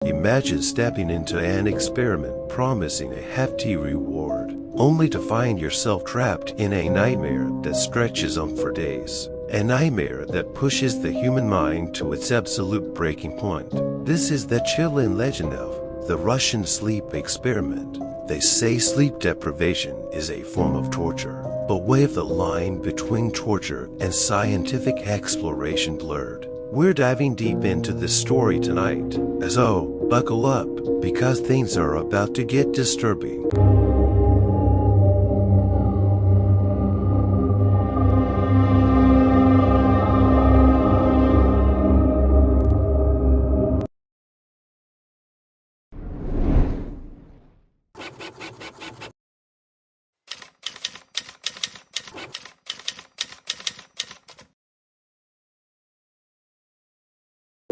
Imagine stepping into an experiment promising a hefty reward, only to find yourself trapped in a nightmare that stretches on for days. A nightmare that pushes the human mind to its absolute breaking point. This is the chilling legend of the Russian sleep experiment. They say sleep deprivation is a form of torture, but with the line between torture and scientific exploration blurred. We're diving deep into this story tonight, so buckle up, because things are about to get disturbing.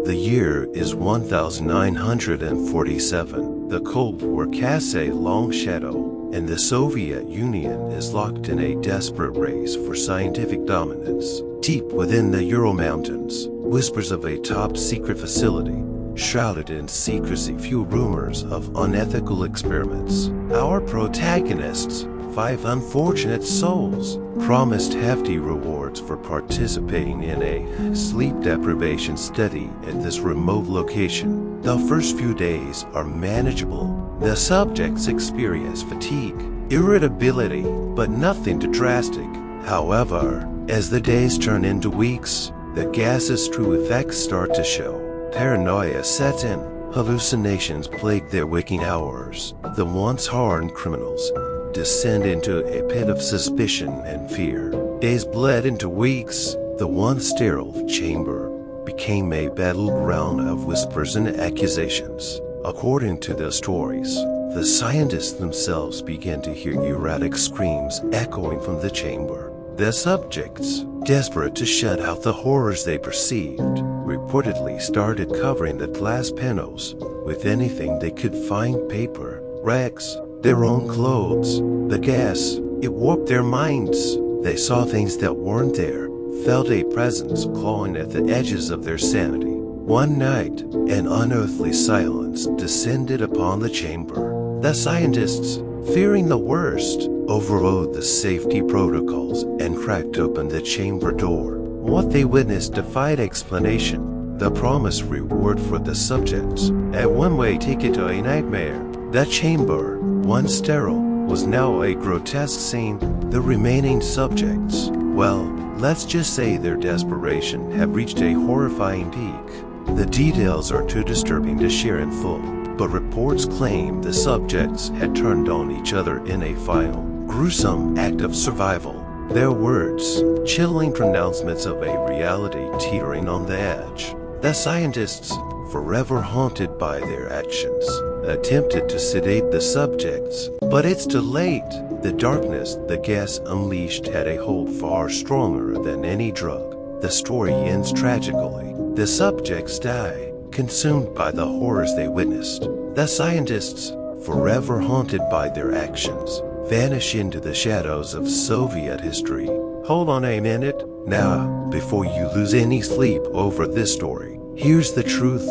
The year is 1947. The Cold War casts a long shadow, and the Soviet Union is locked in a desperate race for scientific dominance. Deep within the Ural Mountains, whispers of a top-secret facility, shrouded in secrecy, fuel rumors of unethical experiments. Our protagonists, 5 unfortunate souls, promised hefty rewards for participating in a sleep deprivation study at this remote location. The first few days are manageable. The subjects experience fatigue, irritability, but nothing too drastic. However, as the days turn into weeks, the gas's true effects start to show. Paranoia sets in. Hallucinations plague their waking hours. The once hardened criminals descend into a pit of suspicion and fear. Days bled into weeks. The once sterile chamber became a battleground of whispers and accusations. According to the stories, the scientists themselves began to hear erratic screams echoing from the chamber. The subjects, desperate to shut out the horrors they perceived, reportedly started covering the glass panels with anything they could find: paper, rags, their own clothes. The gas, it warped their minds. They saw things that weren't there, felt a presence clawing at the edges of their sanity. One night, an unearthly silence descended upon the chamber. The scientists, fearing the worst, overrode the safety protocols and cracked open the chamber door. What they witnessed defied explanation. The promised reward for the subjects, a one-way ticket to a nightmare. The chamber, once sterile, was now a grotesque scene. The remaining subjects, well, let's just say their desperation had reached a horrifying peak. The details are too disturbing to share in full, but reports claim the subjects had turned on each other in a final, gruesome act of survival. Their words, chilling pronouncements of a reality teetering on the edge. The scientists, forever haunted by their actions, attempted to sedate the subjects, but it's too late. The darkness the gas unleashed had a hold far stronger than any drug. The story ends tragically. The subjects die, consumed by the horrors they witnessed. The scientists, forever haunted by their actions, vanish into the shadows of Soviet history. Hold on a minute. Now, before you lose any sleep over this story, here's the truth.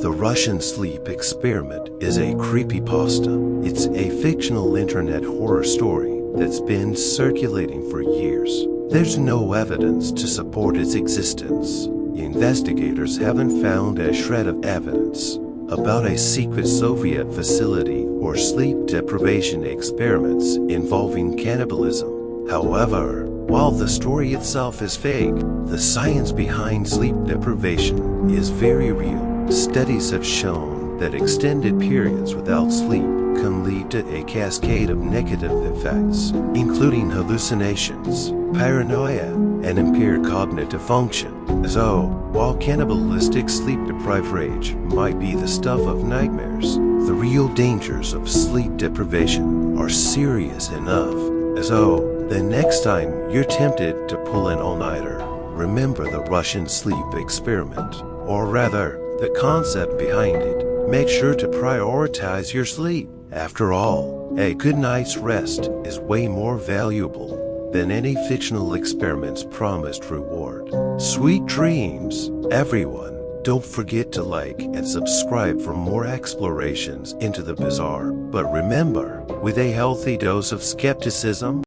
The Russian sleep experiment is a creepypasta. It's a fictional internet horror story that's been circulating for years. There's no evidence to support its existence. Investigators haven't found a shred of evidence about a secret Soviet facility or sleep deprivation experiments involving cannibalism. However, while the story itself is fake, the science behind sleep deprivation is very real. Studies have shown that extended periods without sleep can lead to a cascade of negative effects, including hallucinations, paranoia, and impaired cognitive function. So, while cannibalistic sleep-deprived rage might be the stuff of nightmares, the real dangers of sleep deprivation are serious enough. So, the next time you're tempted to pull an all-nighter, remember the Russian sleep experiment, or rather, the concept behind it. Make sure to prioritize your sleep. After all, a good night's rest is way more valuable than any fictional experiment's promised reward. Sweet dreams, everyone. Don't forget to like and subscribe for more explorations into the bizarre. But remember, with a healthy dose of skepticism,